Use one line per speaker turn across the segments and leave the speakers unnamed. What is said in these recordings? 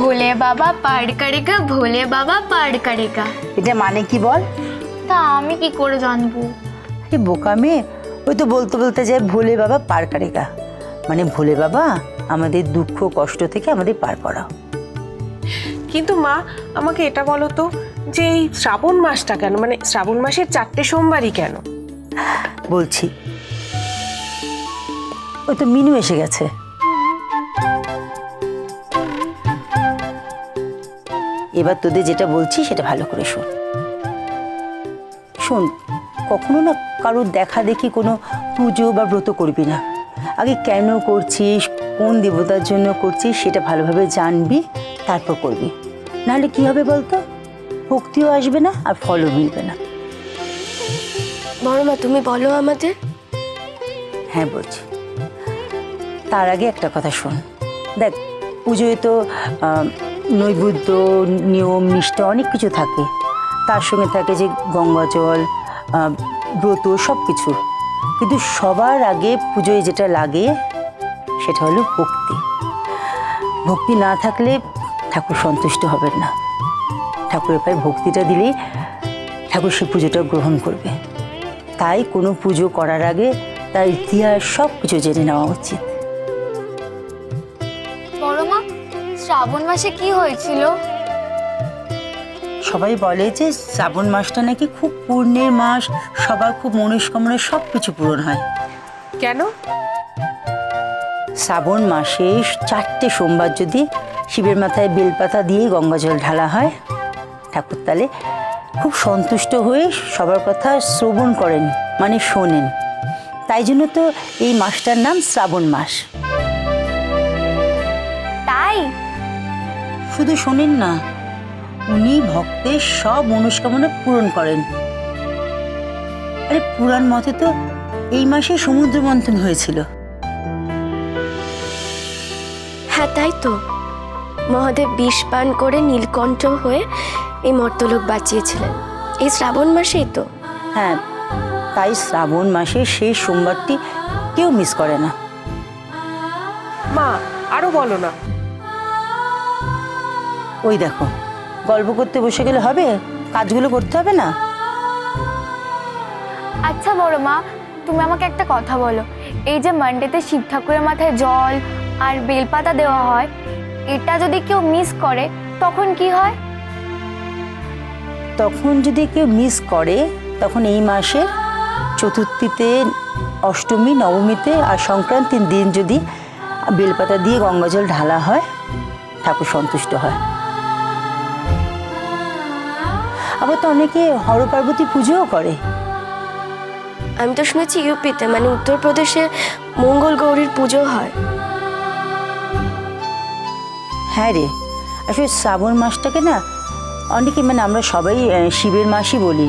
ভোলে বাবা পার করেগা, ভোলে বাবা পার করেগা।
এটা মানে কি বল?
তা আমি কি করে জানবো?
এই বোকা মেয়ে, ওই তো বলতে বলতে যায় ভোলে বাবা পার করেগা, মানে ভোলে বাবা আমাদের দুঃখ কষ্ট থেকে আমাদের পার করাও।
কিন্তু মা, আমাকে এটা বলো তো, যে এই শ্রাবণ মাসটা কেন, মানে শ্রাবণ মাসের 4টে সোমবারই কেন?
বলছি, ওই তো মিনু এসে গেছে। এবার তোদের যেটা বলছি সেটা ভালো করে শোন। শোন, কখনো না কারোর দেখা দেখি কোনো পুজো বা ব্রত করবি না। আগে কেন করছিস, কোন দেবতার জন্য করছিস সেটা ভালোভাবে জানবি, তারপর করবি। নাহলে কি হবে বলতো, ভক্তিও আসবে না আর ফলও মিলবে না।
বড় মা, তুমি বলো আমাদের।
হ্যাঁ বলছি, তার আগে একটা কথা শোন। দেখ, পুজোয় তো নৈবেদ্য, নিয়ম নিষ্ঠা অনেক কিছু থাকে, তার সঙ্গে থাকে যে গঙ্গা জল, ব্রত, সব কিছু। কিন্তু সবার আগে পুজোয় যেটা লাগে সেটা হলো ভক্তি। ভক্তি না থাকলে ঠাকুর সন্তুষ্ট হবেন না। ঠাকুরের পায়ে ভক্তিটা দিলেই ঠাকুর সেই পুজোটা গ্রহণ করবে। তাই কোনো পুজো করার আগে তার ইতিহাস সব কিছু জেনে নেওয়া উচিত।
বড় মা, শ্রাবণ মাসে কি হয়েছিল?
সবাই বলে যে শ্রাবণ মাসটা নাকি খুব পুণ্যের মাস, সবার খুব মনস্কামনা সব কিছু পূরণ হয়।
কেন?
শ্রাবণ মাসে 4টে সোমবার যদি শিবের মাথায় বেলপাতা দিয়ে গঙ্গা জল ঢালা হয়, ঠাকুর তাহলে খুব সন্তুষ্ট হয়ে সবার কথা শ্রবণ করেন, মানে শোনেন। তাই জন্য তো এই মাসটার নাম শ্রাবণ মাস।
তাই?
শুধু শোনেন না, উনি ভক্তের সব মনস্কামনা পূরণ করেন। আরে পুরাণ মতে তো এই মাসে সমুদ্র মন্থন হয়েছিল।
হ্যাঁ, তাই তো। মহাদেব বিষ পান করে নীলকণ্ঠ হয়ে এই মর্তলোক বাঁচিয়েছিলেন এই শ্রাবণ মাসেই তো।
হ্যাঁ, তাই শ্রাবণ মাসে সেই সোমবারটি কেউ মিস করে না।
মা, আরো বলো না।
ওই দেখো, গল্প করতে বসে গেলে হবে? কাজগুলো করতে হবে না?
আচ্ছা বড় মা, তুমি আমাকে একটা কথা বলো, এই যে মানডেতে শিব ঠাকুরের মাথায় জল আর বেলপাতা দেওয়া হয়, এটা যদি কেউ মিস করে তখন কি হয়?
তখন যদি কেউ মিস করে, তখন এই মাসে চতুর্থীতে, অষ্টমী, নবমীতে আর সংক্রান্তির দিন যদি বেলপাতা দিয়ে গঙ্গা জল ঢালা হয়, ঠাকুর সন্তুষ্ট হয়। আবার তো অনেকে হর পার্বতী পুজোও করে।
আমি তো শুনেছি ইউপিতে, মানে উত্তরপ্রদেশে মঙ্গল গৌরীর পুজো হয়।
হ্যাঁ রে, আসলে শ্রাবণ মাসটাকে না অনেকে, মানে আমরা সবাই শিবের মাসই বলি।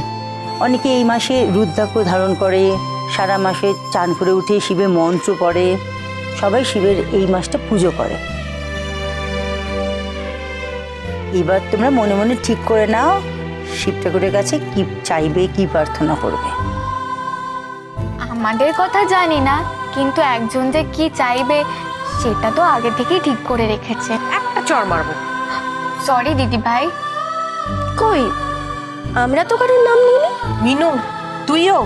অনেকে এই মাসে রুদ্রাক্ষ ধারণ করে, সারা মাসে চান করে উঠে শিবের মন্ত্র পড়ে, সবাই শিবের এই মাসটা পুজো করে। এবার তোমরা মনে মনে ঠিক করে নাও শিব ঠাকুরের কাছে কি চাইবে, কি প্রার্থনা করবে।
আমাদের কথা জানি না, কিন্তু একজন যে কি চাইবে সেটা তো আগে থেকেই ঠিক করে রেখেছে।
একটা চড় মারবো।
সরি দিদি ভাই।
কই, আমরা তো কারোর নাম নিইনি।
মিনু, তুইও?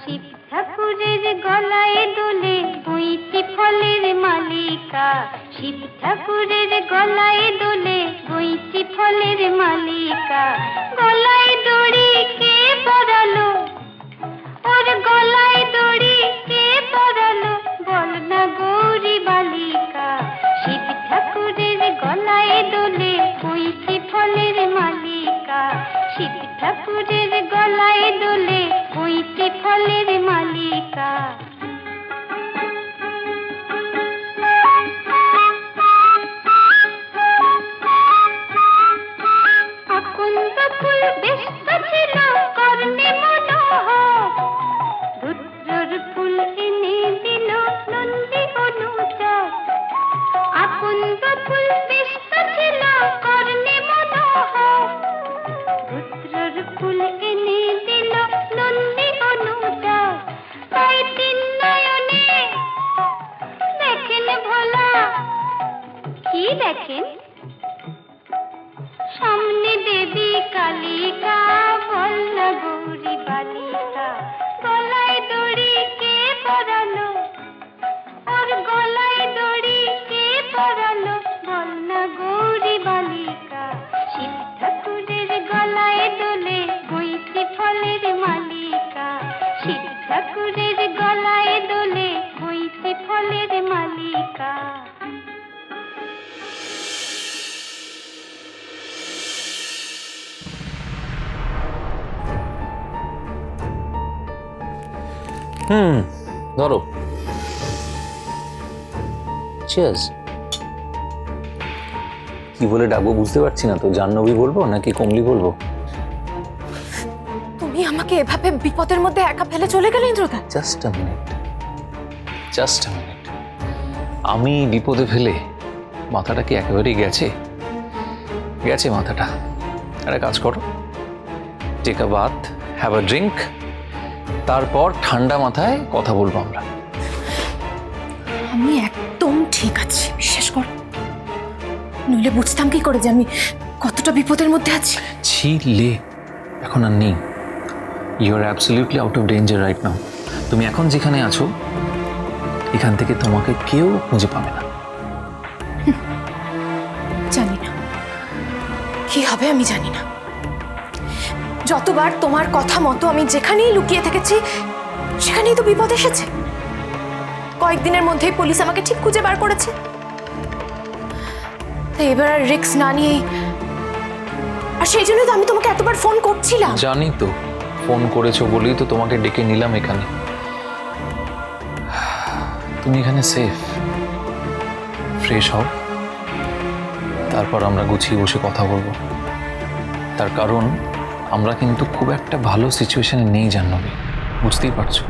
শিব ঠাকুরের গলায় দোলে বইটি ফলের মালিকা, শিব ঠাকুরের গলায় দোলে বইটি ফলের মালিকা। গলায় দড়ি কে পরালো, ওর গলায় দড়ি কে পরালো, বল না গৌরী বালিকা। শিব ঠাকুরের গলায় দোলে বইটি ফলের মালিকা, শিব ঠাকুরের গলায় দোলে বইটি ফলের মালিকা। আকন্দ ফুল ব্যস্ত ছিল কর্ণে মনোহর, রুদ্রর লেখেন, সামনে দেবী কালিকা, বল্লা গৌরী বালিকা, গলায় দড়ি কে পরালো, ওর গলায় দড়ি কে পরালো, বল্লা গৌরী বালিকা। শিব ঠাকুরের গলায় দোলে বইচি ফলের মালিকা, শিব ঠাকুরের গলায় দোলে বইচি ফলের মালিকা।
ধরো। চিয়ার্স। কি বলে ডাকবো বুঝতে পারছি না তো, জাহ্নবী বলবো নাকি কমলি বলবো?
তুমি আমাকে এভাবে বিপদের মধ্যে একা ফেলে চলে গেলে ইন্দ্রদা।
Just a minute, just a minute. আমি বিপদে ফেলে মাথাটা কি একেবারেই গেছে? গেছে মাথাটা। একটা কাজ করো, take a bath, have a drink, তারপর ঠান্ডা মাথায় কথা বলবো আমরা।
আমি একদম ঠিক আছি, বিশ্বাস করো। নইলে বুঝতাম কি করে যে আমি কতটা বিপদের মধ্যে আছি।
ছিলে, এখন আর নেই। You are absolutely out of danger right now. তুমি এখন যেখানে আছো এখান থেকে তোমাকে কেউ খুঁজে পাবে না।
জানি না কি হবে, আমি জানি না। যতবার তোমার কথা মতো আমি যেখানেই লুকিয়ে থেকেছি সেখানেই তো বিপদ এসেছে। কয়েকদিনের মধ্যেই পুলিশ আমাকে ঠিক খুঁজে বার করেছে। তাই এবার আর রিস্ক না নিয়েই, আর সেই জন্যই তো আমি তোমাকে এতবার ফোন করছিলাম।
জানি তো, ফোন করেছো বলেই তো তোমাকে ডেকে নিলাম এখানে। তুমি এখানে সেফ, ফ্রেশ হও, তারপর আমরা গুছিয়ে বসে কথা বলবো। তার কারণ আমরা কিন্তু খুব একটা ভালো সিচুয়েশনে নেই জাহ্নবী, বুঝতেই পারছো।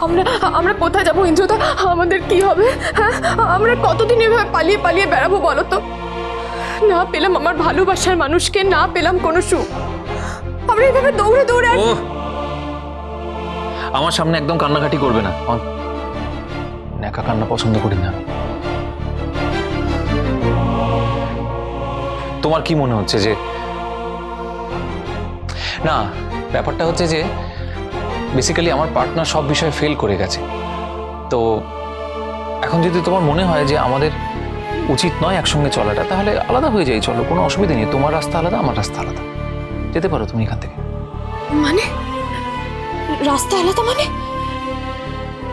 আমরা আমরা কোথায় যাবো ইন্দ্রদা? আমাদের কি হবে? হ্যাঁ, আমরা কতদিন এভাবে পালিয়ে পালিয়ে বেড়াবো বলো তো? না পেলাম আমার ভালোবাসার মানুষকে, না পেলাম কোনো সুখ। আমরা এভাবে দৌড়ে দৌড়ে
ও, আমার সামনে একদম কান্নাকাটি করবে না। আমার ন্যাকা কান্না পছন্দ করি না। তোমার কি মনে হচ্ছে যে, না ব্যাপারটা হচ্ছে যে বেসিক্যালি আমার পার্টনার সব বিষয়ে ফেল করে গেছে। তো এখন যদি তোমার মনে হয় যে আমাদের উচিত নয় একসঙ্গে চলাটা, তাহলে আলাদা হয়ে যাই, চলো, কোনো অসুবিধা নেই। তোমার রাস্তা আলাদা, আমার রাস্তা আলাদা, যেতে পারো তুমি এখান থেকে।
মানে রাস্তা আলাদা? মানে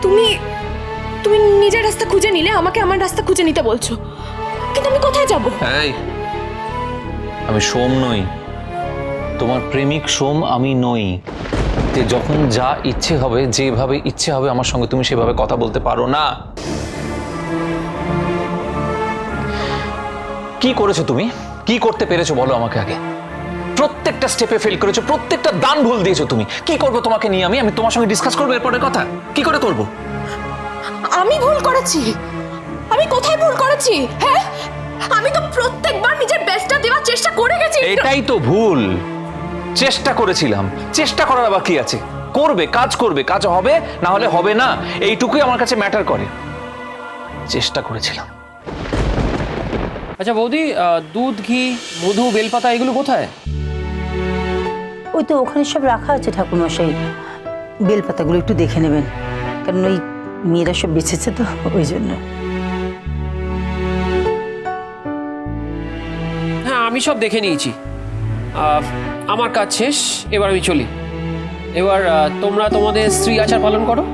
তুমি তুমি নিজের রাস্তা খুঁজে নিলে আমাকে আমার রাস্তা খুঁজে নিতে বলছো, কিন্তু আমি কোথায় যাব?
এই, আমি সোম নই, তোমার প্রেমিক সোম আমি নই। যে যখন যা ইচ্ছে হবে, যেভাবে ইচ্ছে হবে আমার সঙ্গে তুমি সেভাবে কথা বলতে পারো না। কি করেছো তুমি? কি করতে পেরেছো বলো আমাকে আগে। প্রত্যেকটা স্টেপে ফেল করেছো, প্রত্যেকটা দান ভুল দিয়েছো তুমি। কি করবো তোমাকে নিয়ে আমি তোমার সঙ্গে ডিসকাস করবো এরপরের কথা? কি করে করবো?
আমি ভুল করেছি? আমি কোথায় ভুল করেছি? হ্যাঁ, আমি তো প্রত্যেকবার নিজের বেস্টটা দেওয়ার চেষ্টা করে গেছি।
এটাই তো ভুল। চেষ্টা করেছিলাম, চেষ্টা করার আবার কি আছে? করবে, কাজ করবে, কাজ হবে, না হলে হবে না, এইটুকুই আমার কাছে ম্যাটার করে। চেষ্টা করেছিলাম।
আচ্ছা বৌদি, দুধ, ঘি, মধু, বেলপাতা এগুলো কোথায়?
ওই তো ওখানে সব রাখা আছে ঠাকুরমশাই। বেলপাতাগুলো একটু দেখে নেবেন, কারণ ওই মেয়েরা সব বেঁচেছে তো, ওই জন্য।
হ্যাঁ, আমি সব দেখে নিয়েছি। আমার কাজ শেষ, এবার আমি চলি। এবার তোমরা তোমাদের স্ত্রী আচার পালন করো।